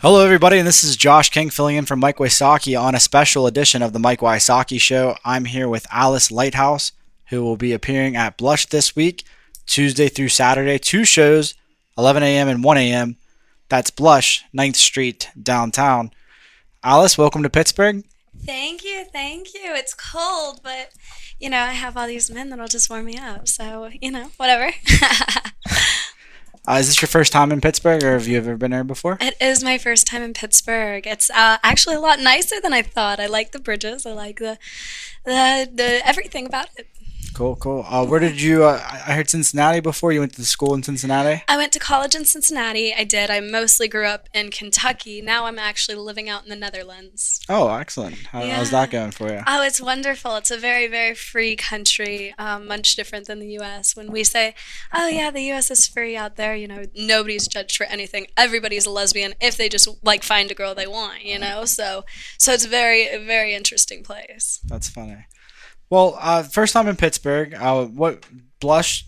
Hello, everybody, and this is Josh King filling in for Mike Wysocki on a special edition of the Mike Wysocki Show. I'm here with Alice Lighthouse, who will be appearing at Blush this week, Tuesday through Saturday. Two shows, 11 a.m. and 1 a.m. That's Blush, 9th Street, downtown. Alice, welcome to Pittsburgh. Thank you, thank you. It's cold, but I have all these men that'll just warm me up. So, whatever. Is this your first time in Pittsburgh, or have you ever been there before? It is my first time in Pittsburgh. It's actually a lot nicer than I thought. I like the bridges. I like the everything about it. Cool, cool. Where did you, I heard Cincinnati before. You went to school in Cincinnati? I went to college in Cincinnati. I did. I mostly grew up in Kentucky. Now I'm actually living out in the Netherlands. Oh, excellent. How's that Yeah. going for you? Oh, it's wonderful. It's a very, very free country, much different than the U.S. When we say, oh, yeah, the U.S. is free out there, nobody's judged for anything. Everybody's a lesbian if they just, find a girl they want. So it's a very, very interesting place. That's funny. Well, first time in Pittsburgh. What Blush?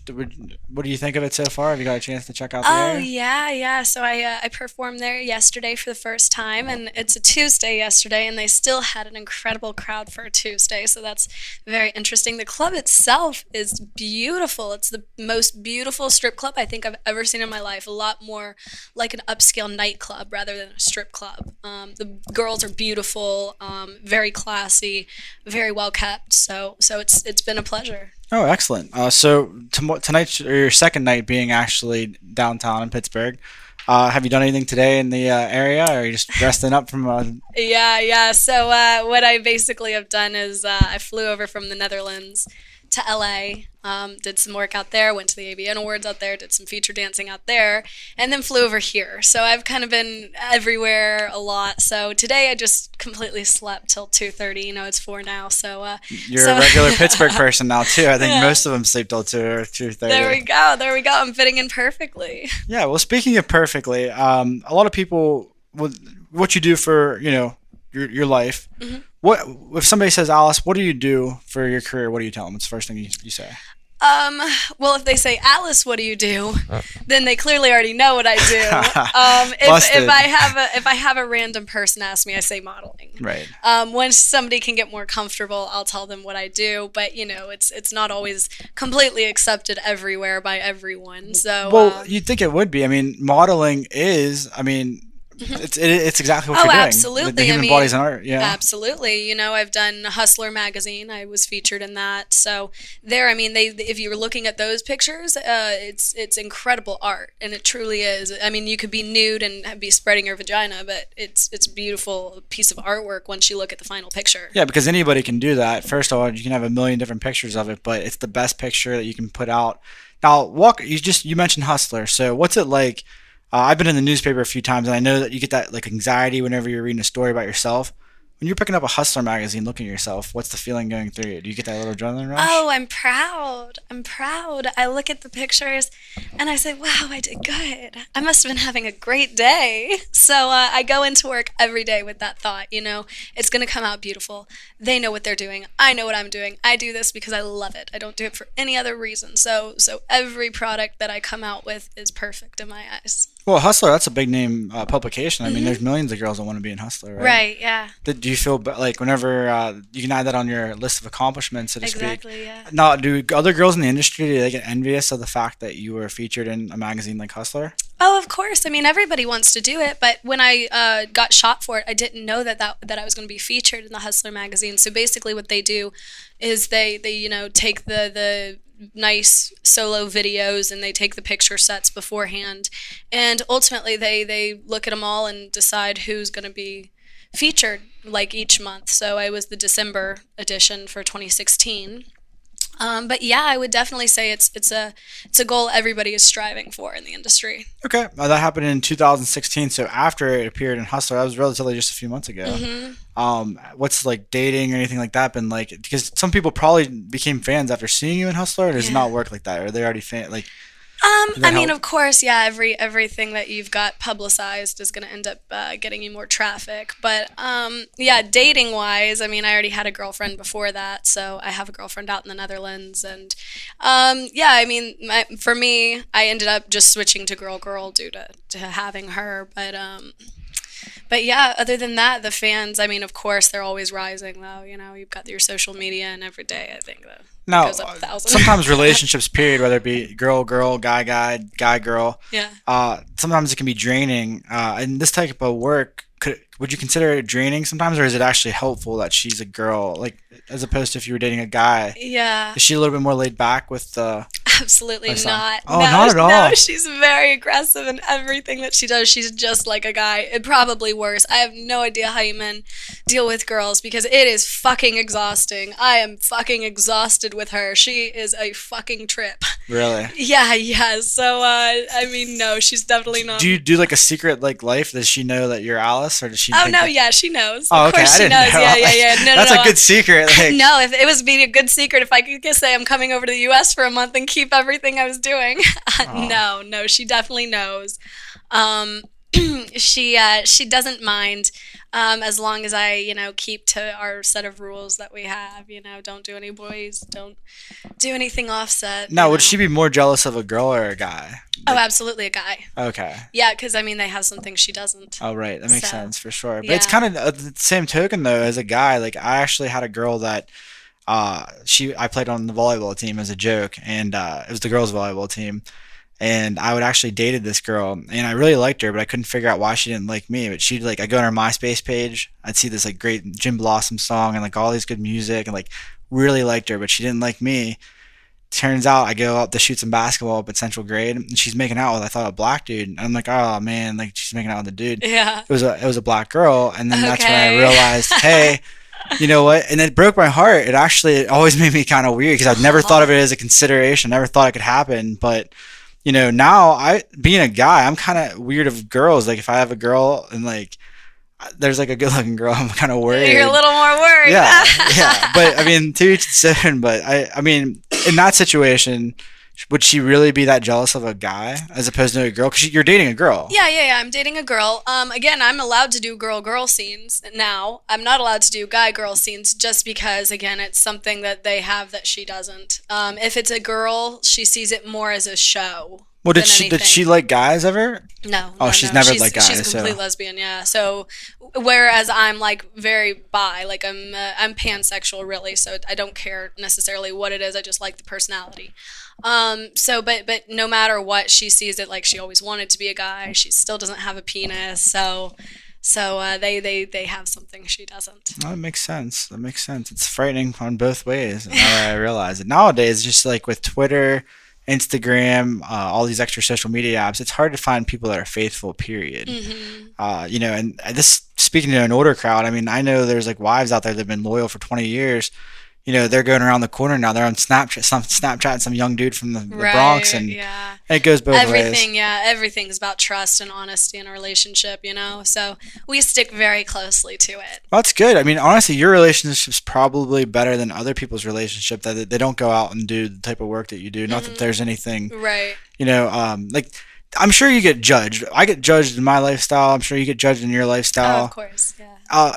What do you think of it so far? Have you got a chance to check out the Oh area? yeah, yeah. So I performed there yesterday for the first time, and it's a Tuesday yesterday, and they still had an incredible crowd for a Tuesday. So that's very interesting. The club itself is beautiful. It's the most beautiful strip club I think I've ever seen in my life. A lot more like an upscale nightclub rather than a strip club. The girls are beautiful, very classy, very well kept. So it's been a pleasure. Oh, excellent. So tonight's or your second night being actually downtown in Pittsburgh. Have you done anything today in the area, or are you just resting up from? Yeah, yeah. So what I basically have done is I flew over from the Netherlands to LA, did some work out there, went to the ABN Awards out there, did some feature dancing out there, and then flew over here. So I've kind of been everywhere a lot. So today I just completely slept till 2:30. It's 4 now. You're a So regular Pittsburgh person now too. I think yeah. most of them sleep till 2 or 2:30. There we go. There we go. I'm fitting in perfectly. Yeah. Well, speaking of perfectly, a lot of people what you do for your life. Mhm. What if somebody says, Alice, what do you do for your career? What do you tell them? It's the first thing you say. Um, well, if they say, Alice, what do you do? Then they clearly already know what I do. If Busted. I have a random person ask me, I say modeling. Right. When somebody can get more comfortable, I'll tell them what I do. But it's not always completely accepted everywhere by everyone. So Well, you'd think it would be. I mean, modeling is. I mean, it's exactly what oh, you're doing. The absolutely. I human mean, body's an art. Yeah. absolutely. I've done Hustler magazine. I was featured in that. So there, I mean, if you were looking at those pictures, it's incredible art, and it truly is. I mean, you could be nude and be spreading your vagina, but it's a beautiful piece of artwork once you look at the final picture. Yeah, because anybody can do that. First of all, you can have a million different pictures of it, but it's the best picture that you can put out. Now, you mentioned Hustler. So, what's it like? I've been in the newspaper a few times, and I know that you get that anxiety whenever you're reading a story about yourself. When you're picking up a Hustler magazine, looking at yourself, what's the feeling going through you? Do you get that little adrenaline rush? Oh, I'm proud. I'm proud. I look at the pictures and I say, wow, I did good. I must have been having a great day. So I go into work every day with that thought, it's going to come out beautiful. They know what they're doing. I know what I'm doing. I do this because I love it. I don't do it for any other reason. So every product that I come out with is perfect in my eyes. Well, Hustler, that's a big name publication. I mean, Hmm. there's millions of girls that want to be in Hustler, right? Right, yeah. Do you feel like whenever you can add that on your list of accomplishments, so to speak? Exactly, yeah. Now, do other girls in the industry, do they get envious of the fact that you were featured in a magazine like Hustler? Oh, of course. I mean, everybody wants to do it, but when I got shot for it, I didn't know that I was going to be featured in the Hustler magazine. So basically, what they do is they take the nice solo videos and they take the picture sets beforehand, and ultimately they look at them all and decide who's going to be featured each month. So I was the December edition for 2016. But yeah, I would definitely say it's a goal everybody is striving for in the industry. Okay, that happened in 2016. So after it appeared in Hustler, that was relatively just a few months ago. Hmm. What's dating or anything like that been like? Because some people probably became fans after seeing you in Hustler. Or does it Yeah. not work like that? Or are they already fan? Did I that mean, help? of course, yeah. Everything that you've got publicized is going to end up getting you more traffic. But yeah, dating wise, I mean, I already had a girlfriend before that, so I have a girlfriend out in the Netherlands, and yeah, I mean, for me, I ended up just switching to girl girl due to having her. But But yeah, other than that, the fans, I mean, of course, they're always rising, though. You know, you've got your social media, and every day, I think it Now, goes up 1,000. sometimes relationships, period, whether it be girl, girl, guy, guy, guy, girl, Yeah. sometimes it can be draining. And this type of work, would you consider it draining sometimes, or is it actually helpful that she's a girl, like as opposed to if you were dating a guy? Yeah. Is she a little bit more laid back with the Absolutely lifestyle? not. Oh, No, not at no, all. she's very aggressive in everything that she does. She's just like a guy. And probably worse. I have no idea how you men deal with girls because it is fucking exhausting. I am fucking exhausted with her. She is a fucking trip. Really? Yeah, yeah. So, I mean, no, she's definitely not. Do you do like a secret like life? Does she know that you're Alice, or does she? Oh, think no, that- yeah, she knows. Oh, Of okay. course I she didn't knows. know. Yeah, yeah, yeah. No, That's no, no. a good secret. Like, No, if it was being a good secret, if I could just say I'm coming over to the U.S. for a month and keep everything I was doing. oh. No, no, she definitely knows. Um, she doesn't mind as long as I, keep to our set of rules that we have. Don't do any boys, don't do anything offset. Now, would she be more jealous of a girl or a guy? Oh, absolutely a guy. Okay. Yeah, because I mean they have some things she doesn't. Oh, right. That makes So, sense for sure. But it's yeah. kind of the same token though. As a guy, like I actually had a girl that I played on the volleyball team as a joke, and it was the girls' volleyball team. And I would actually dated this girl, and I really liked her, but I couldn't figure out why she didn't like me. But she'd like, I go on her MySpace page, I'd see this like great Jim Blossom song and like all these good music, and like really liked her, but she didn't like me. Turns out I go up to shoot some basketball up at Central Grade, and she's making out with I thought a black dude. And I'm like, oh man, like she's making out with a dude. Yeah. It was a black girl, and then that's when I Okay. realized, hey, you know what? And it broke my heart. It always made me kind of weird because I'd never thought of it as a consideration. Never thought it could happen. But now being a guy, I'm kind of weird of girls. Like if I have a girl and like there's like a good looking girl, I'm kind of worried. You're a little more worried. Yeah, yeah. But I mean, to each its own. But I mean, in that situation, would she really be that jealous of a guy as opposed to a girl? Because you're dating a girl. Yeah, yeah, yeah. I'm dating a girl. Again, I'm allowed to do girl-girl scenes now. I'm not allowed to do guy-girl scenes just because, again, it's something that they have that she doesn't. If it's a girl, she sees it more as a show Well, than did she anything. like guys ever? No, Oh, no, she's no. never liked guys. She's a complete So lesbian, yeah. So, whereas I'm like very bi, like I'm pansexual really. So I don't care necessarily what it is. I just like the personality. But no matter what, she sees it like she always wanted to be a guy. She still doesn't have a penis. So they have something she doesn't. oh, that makes sense. That makes sense. It's frightening on both ways. Now that I realize it nowadays, just like with Twitter, Instagram, all these extra social media apps, it's hard to find people that are faithful. Period. Hmm. And this speaking to an older crowd. I mean, I know there's like wives out there that've been loyal for 20 years. They're going around the corner now. They're on Snapchat, some young dude from the Bronx, Right. and Yeah. it goes both Everything, ways. yeah, everything's about trust and honesty in a relationship, So we stick very closely to it. Well, that's good. I mean, honestly, your relationship's probably better than other people's relationship that they don't go out and do the type of work that you do. Not that Hmm. there's anything, Right. like I'm sure you get judged. I get judged in my lifestyle. I'm sure you get judged in your Oh, of lifestyle. course, yeah. Uh,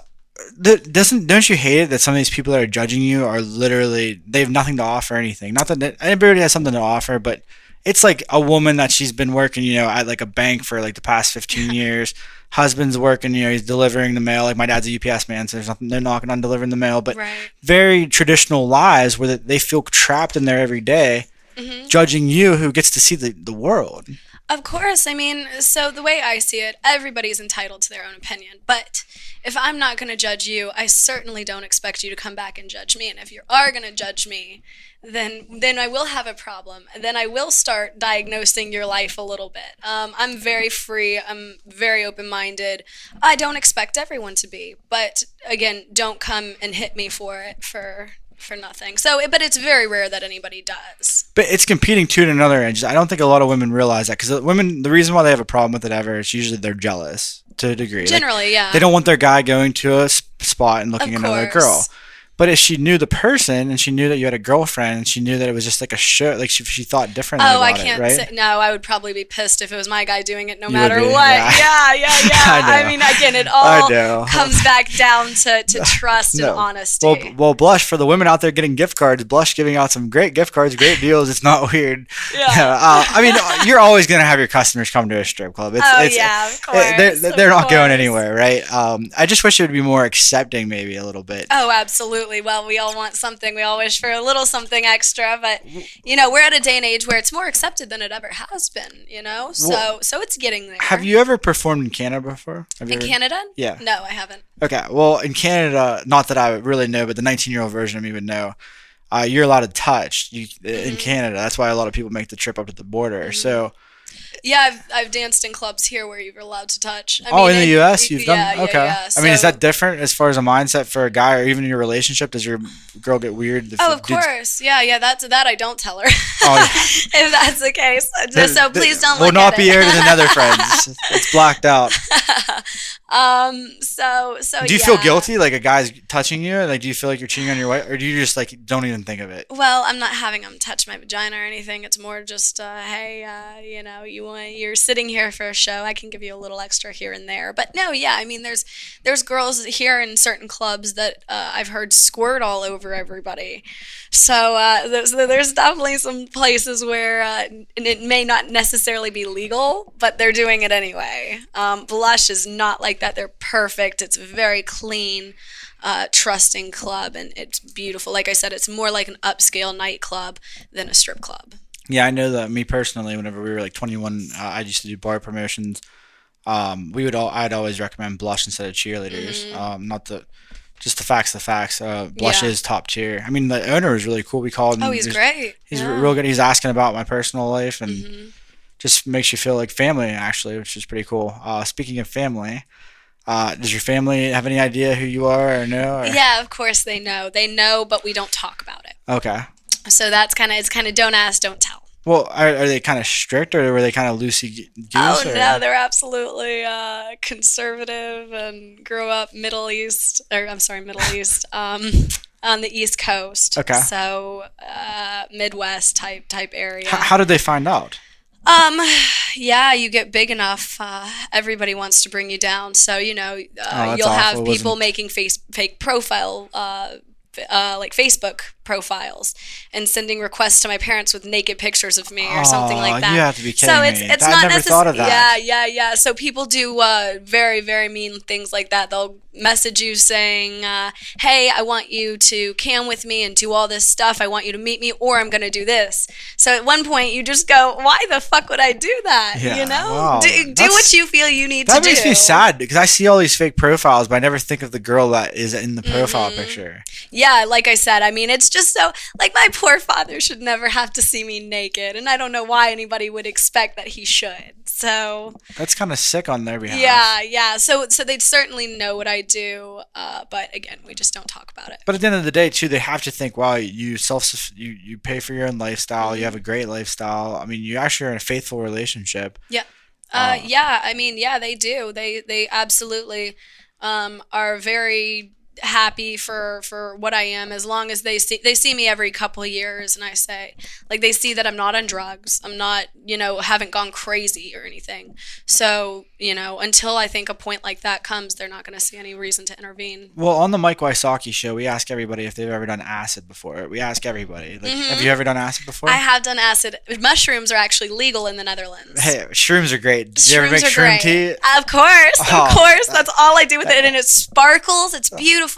don't you hate it that some of these people that are judging you are literally they have nothing to offer anything? Not that everybody has something to offer, but it's like a woman that she's been working, at like a bank for like the past 15 years. Husband's working, he's delivering the mail. Like my dad's a UPS man, so there's nothing, they're knocking on delivering the mail. But Right. very traditional lives where they feel trapped in there every day, Hmm. judging you who gets to see the world. Of course, I mean, so the way I see it, everybody's entitled to their own opinion. But if I'm not going to judge you, I certainly don't expect you to come back and judge me. And if you are going to judge me, then I will have a problem. Then I will start diagnosing your life a little bit. I'm very free. I'm very open-minded. I don't expect everyone to be, but again, don't come and hit me for it for nothing. But it's very rare that anybody does. But it's competing too at another end. I don't think a lot of women realize that because women, the reason why they have a problem with it ever is usually they're jealous to a degree. Like, Generally, yeah. they don't want their guy going to a spot and looking Of at another course. girl. But if she knew the person and she knew that you had a girlfriend and she knew that it was just like a show, like she thought differently Oh, I about it, can't right? say. No, I would probably be pissed if it was my guy doing it no You would matter be, what. yeah. Yeah, yeah, yeah. I I know. mean, again, it I all know. comes back down to trust and No. honesty. Well, Blush, for the women out there getting gift cards, Blush giving out some great gift cards, great deals. It's not weird. Yeah. I mean, you're always going to have your customers come to a strip club. Oh, yeah, of course. They're Of not going course. anywhere, right? I just wish it would be more accepting, maybe a little bit. Oh, absolutely. Well, we all want something. We all wish for a little something extra, but we're at a day and age where it's more accepted than it ever has been. So it's getting there. Have you ever performed in Canada before? Have you In ever- Canada? Yeah. No, I haven't. Okay. Well, in Canada, not that I really know, but the 19-year-old version of me would know. You're allowed to touch in Canada. That's why a lot of people make the trip up to the border. So. Yeah, I've danced in clubs here where you're allowed to touch. In the U.S. you've done? Yeah, Okay. yeah. I mean, is So- that different as far as a mindset for a guy or even in your relationship? Does your girl get weird? Oh, of course. Yeah. That's that. I don't tell her. Oh, if that's the case, just so please don't. Will look not at be it. aired to the nether friends. It's blacked out. So Do you feel guilty, like a guy's touching you? Like, do you feel like you're cheating on your wife, or do you just like don't even think of it? Well, I'm not having him touch my vagina or anything. It's more just, hey, you're sitting here for a show. I can give you a little extra here and there. But no, yeah, I mean, there's girls here in certain clubs that I've heard squirt all over everybody. So there's definitely some places where and it may not necessarily be legal, but they're doing it anyway. Blush is not like that. They're perfect. It's very clean. Trusting club, and it's beautiful. Like I said, it's more like an upscale nightclub than a strip club. Yeah, I know that. Me personally, whenever we were like 21, I used to do bar promotions. I'd always recommend Blush instead of cheerleaders. Not the just the facts. Blush Yeah. is top tier. I mean, the owner is really cool. We called him. Oh, he's great. He's Yeah. real good. He's asking about my personal life and just makes you feel like family, actually, which is pretty cool. Speaking of family, does your family have any idea who you are or know? Or? Yeah, of course they know. They know, but we don't talk about it. Okay. So it's kind of don't ask, don't tell. Well, are they kind of strict or were they kind of loosey goose? Oh or? no, they're absolutely conservative and grew up Middle East, on the East Coast. Okay. So Midwest type area. How did they find out? Yeah, you get big enough, everybody wants to bring you down. So, that's you'll have awful. It people wasn't- making fake profile, like Facebook profiles and sending requests to my parents with naked pictures of me or something Aw, like that. you have to be kidding So me. it's I not never thought of that. Yeah. So people do very, very mean things like that. They'll message you saying, hey, I want you to cam with me and do all this stuff. I want you to meet me, or I'm going to do this. So at one point you just go, why the fuck would I do that? Yeah, wow. Do That's- what you feel you need to That do. makes me sad because I see all these fake profiles, but I never think of the girl that is in the profile Mm-hmm. picture. Yeah, like I said, I mean, it's just so, like, my poor father should never have to see me naked, and I don't know why anybody would expect that he should. So, That's kind of sick on their behalf. yeah. So they'd certainly know what I do, but again, we just don't talk about it. But at the end of the day, too, they have to think, wow, you pay for your own lifestyle. You have a great lifestyle. I mean, you actually are in a faithful relationship. Yeah. I mean, yeah, they do. They absolutely are very happy for what I am, as long as they see me every couple of years, and I say, like, they see that I'm not on drugs, I'm not, haven't gone crazy or anything. So, until I think a point like that comes, they're not going to see any reason to intervene. Well, on the Mike Wysocki show, we ask everybody if they've ever done acid before. We ask everybody. Like, have you ever done acid before? I have done acid. Mushrooms are actually legal in the Netherlands. Hey, shrooms are great. Did you ever make Shrooms are shroom great. tea? Of course, Oh, of course. That's all I do with it, and it sparkles. It's beautiful.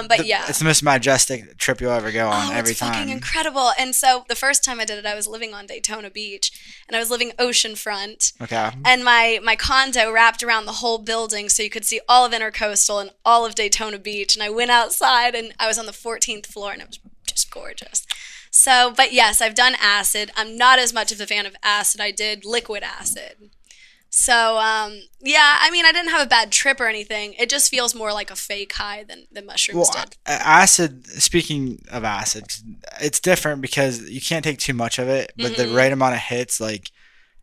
But yeah. It's the most majestic trip you'll ever go on every it's time. fucking incredible. And so the first time I did it, I was living on Daytona Beach, and I was living oceanfront. Okay. And my condo wrapped around the whole building, so you could see all of Intercoastal and all of Daytona Beach. And I went outside, and I was on the 14th floor, and it was just gorgeous. So, but yes, I've done acid. I'm not as much of a fan of acid. I did liquid acid. So, yeah, I mean, I didn't have a bad trip or anything. It just feels more like a fake high than mushrooms Well, did. acid, speaking of acid, it's different because you can't take too much of it, but the right amount of hits, like,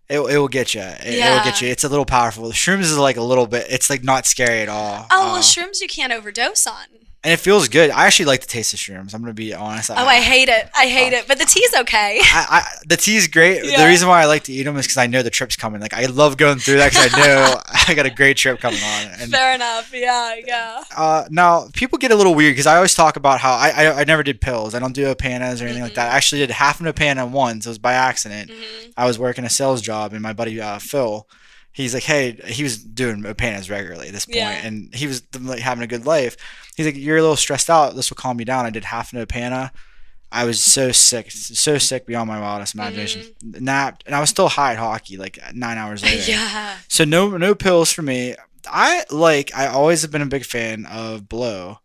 it will get you. It will get you. It's a little powerful. The shrooms is like a little bit, it's like not scary at all. Oh, well, shrooms you can't overdose on. and it feels good. I actually like the taste of shrooms. I'm gonna be honest. Oh, I hate it. I hate it. But the tea's okay. The tea's great. Yeah. The reason why I like to eat them is because I know the trip's coming. Like I love going through that because I know I got a great trip coming on. And Fair enough. Yeah, yeah. now people get a little weird because I always talk about how I never did pills. I don't do Opanas or anything like that. I actually did half an Opana once. It was by accident. I was working a sales job, and my buddy Phil, he's like, hey, he was doing Opanas regularly at this point, Yeah. and he was like, having a good life. He's like, you're a little stressed out. This will calm you down. I did half an Opana. I was so sick beyond my wildest imagination. Napped, and I was still high at hockey like 9 hours later. Yeah. So no pills for me. I always have been a big fan of blow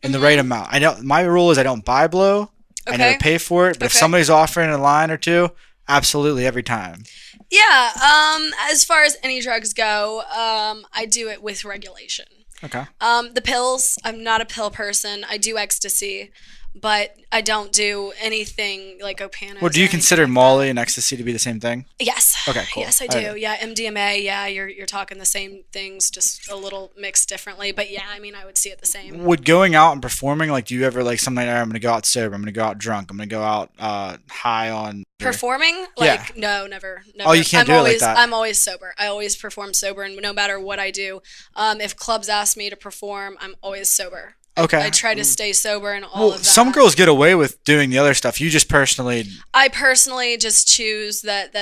in the right amount. I don't. My rule is I don't buy blow. I never Okay. pay for it. But if Okay. somebody's offering a line or two, absolutely every time. Yeah. As far as any drugs go, I do it with regulation. Okay. The pills, I'm not a pill person. I do ecstasy, but I don't do anything like Opanas. Well, do you or consider anything like Molly and ecstasy to be the same thing? that. Yes. Okay, cool. Yes, I do. Yeah, MDMA. Yeah, you're talking the same things, just a little mixed differently. But yeah, I mean, I would see it the same. Would going out and performing, like, do you ever like some night, I'm gonna go out sober, I'm gonna go out drunk, I'm gonna go out high on Performing? Yeah. Like, no, never. Oh, you can't do it like that. I'm always sober. I always perform sober, and no matter what I do, if clubs ask me to perform, I'm always sober. Okay. I try to stay sober and all Well, of that. some girls get away with doing the other stuff. You just personally, I personally just choose that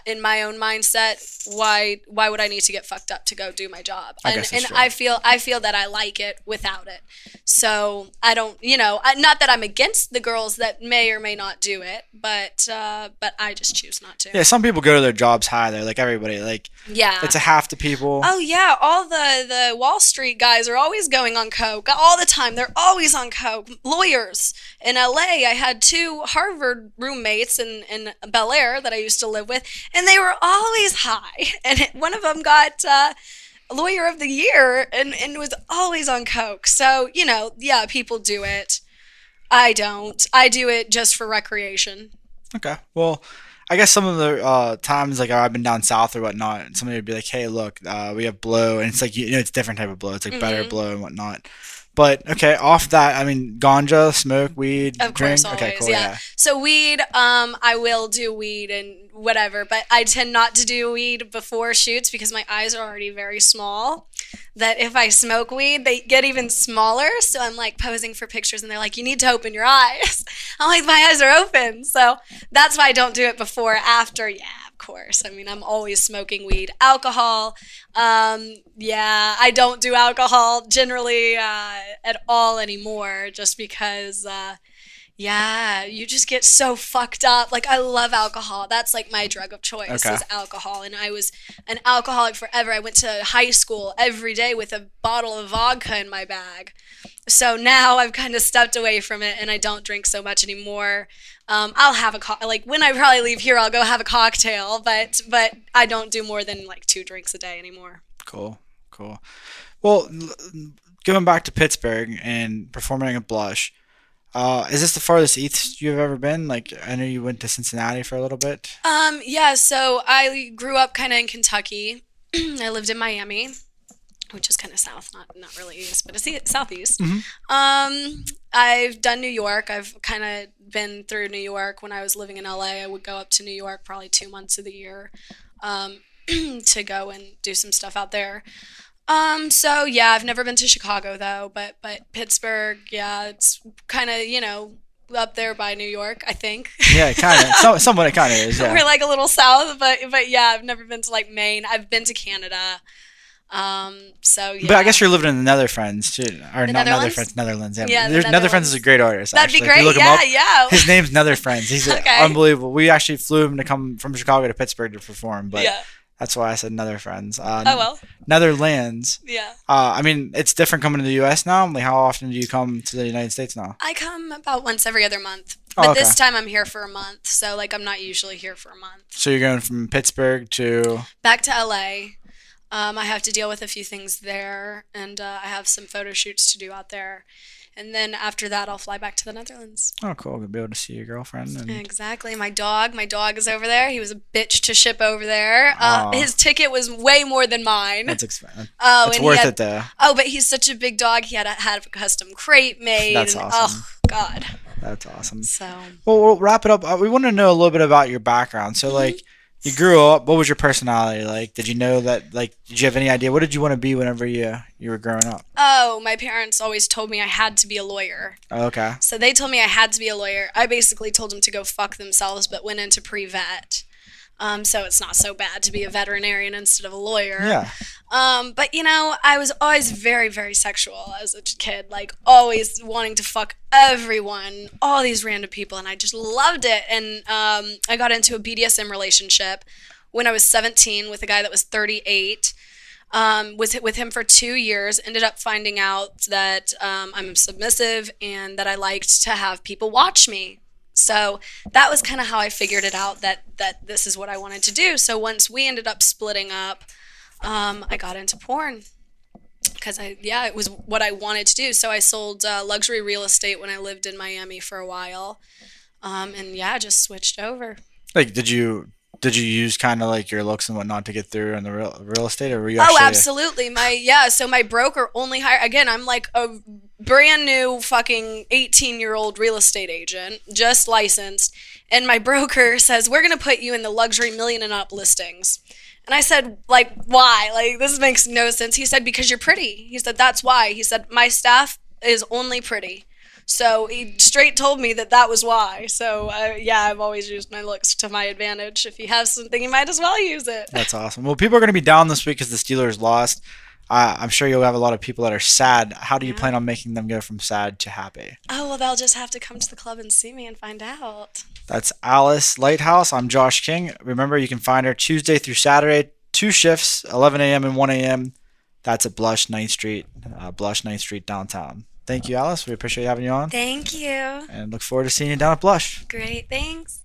in my own mindset, why would I need to get fucked up to go do my job? I And guess that's and true. I feel that I like it without it. So I don't, not that I'm against the girls that may or may not do it, but I just choose not to. yeah, some people go to their jobs high. They're like everybody. Like Yeah. it's a half the people. Oh yeah, all the Wall Street guys are always going on coke all the time. They're always on coke. Lawyers in LA, I had two Harvard roommates in Bel Air that I used to live with, and they were always high. And one of them got Lawyer of the Year and was always on coke. So yeah, people do it. I don't. I do it just for recreation. Okay. Well, I guess some of the times, like I've been down south or whatnot, and somebody would be like, "Hey, look, we have blow," and it's like it's a different type of blow. It's like better blow and whatnot. But okay, off that, I mean, ganja, smoke, weed, Of drink. course, Okay, always, cool, yeah. So weed, I will do weed and whatever, but I tend not to do weed before shoots because my eyes are already very small. That if I smoke weed, they get even smaller. So I'm like posing for pictures, and they're like, "You need to open your eyes." I'm like, "My eyes are open." So that's why I don't do it before. After, yeah, of course. I mean, I'm always smoking weed, alcohol. Yeah, I don't do alcohol generally at all anymore, just because. Yeah, you just get so fucked up. Like, I love alcohol. That's like my drug of choice Okay. is alcohol. And I was an alcoholic forever. I went to high school every day with a bottle of vodka in my bag. So now I've kind of stepped away from it and I don't drink so much anymore. I'll have like when I probably leave here, I'll go have a cocktail, but I don't do more than like 2 drinks a day anymore. Cool, cool. Well, going back to Pittsburgh and performing at Blush, is this the farthest east you've ever been? Like, I know you went to Cincinnati for a little bit. Yeah, so I grew up kind of in Kentucky. I lived in Miami, which is kind of south, not really east, but it's southeast. I've done New York. I've kind of been through New York. When I was living in LA, I would go up to New York probably 2 months of the year to go and do some stuff out there. So yeah, I've never been to Chicago though, but Pittsburgh, yeah, it's kind of, up there by New York, I think. Yeah, kind of. Somewhat it kind of is, yeah. We're like a little south, but yeah, I've never been to like Maine. I've been to Canada. So yeah. But I guess you're living in the Netherlands too, or The not Netherlands? Netherlands, Netherlands. Yeah, Yeah, the Netherlands Netherlands. is a great artist. That'd be actually. If you great. look him Yeah, up, yeah. his name's Netherfriends. He's Okay. unbelievable. We actually flew him to come from Chicago to Pittsburgh to perform, but Yeah. that's why I said Netherfriends. Oh well. Netherlands. Yeah. I mean, it's different coming to the U.S. now. Like, how often do you come to the United States now? I come about once every other month. Oh, But okay. this time I'm here for a month. So like I'm not usually here for a month. So you're going from Pittsburgh to Back to LA. I have to deal with a few things there, and I have some photo shoots to do out there. And then after that, I'll fly back to the Netherlands. Oh, cool. We'll be able to see your girlfriend and Exactly. My dog is over there. He was a bitch to ship over there. oh, His ticket was way more than mine. that's expensive. Oh, It's and he worth had. it though. Oh, but he's such a big dog. He had a custom crate made, That's and oh awesome. god. That's awesome. So. Well, we'll wrap it up. We want to know a little bit about your background. So, Mhm. like, you grew up. What was your personality like? Did you know that? Like, did you have any idea? What did you want to be whenever you were growing up? Oh, my parents always told me I had to be a lawyer. Oh, okay. So they told me I had to be a lawyer. I basically told them to go fuck themselves, but went into pre-vet. So it's not so bad to be a veterinarian instead of a lawyer. Yeah. But I was always very, very sexual as a kid, like always wanting to fuck everyone, all these random people, and I just loved it. And I got into a BDSM relationship when I was 17 with a guy that was 38. Was with him for 2 years. Ended up finding out that I'm submissive and that I liked to have people watch me. So that was kind of how I figured it out that this is what I wanted to do. So once we ended up splitting up, I got into porn because it was what I wanted to do. So I sold luxury real estate when I lived in Miami for a while, and yeah, just switched over. Like, did you use kind of like your looks and whatnot to get through in the real estate, or were you Oh, actually? absolutely. So my broker only hired again, I'm like a brand new fucking 18-year-old real estate agent, just licensed, and my broker says, "We're going to put you in the luxury million and up listings." And I said, like, why? Like, this makes no sense. He said, because you're pretty. He said, that's why. He said, my staff is only pretty. So he straight told me that was why. So, yeah, I've always used my looks to my advantage. If you have something, you might as well use it. That's awesome. Well, people are going to be down this week because the Steelers lost. I'm sure you'll have a lot of people that are sad. How do you Yeah. plan on making them go from sad to happy? Oh, well, they'll just have to come to the club and see me and find out. That's Alice Lighthouse. I'm Josh King. Remember, you can find her Tuesday through Saturday, two shifts, 11 a.m. and 1 a.m. That's at Blush 9th Street downtown. Thank you, Alice. We appreciate having you on Thank you. and look forward to seeing you down at Blush. Great. Thanks.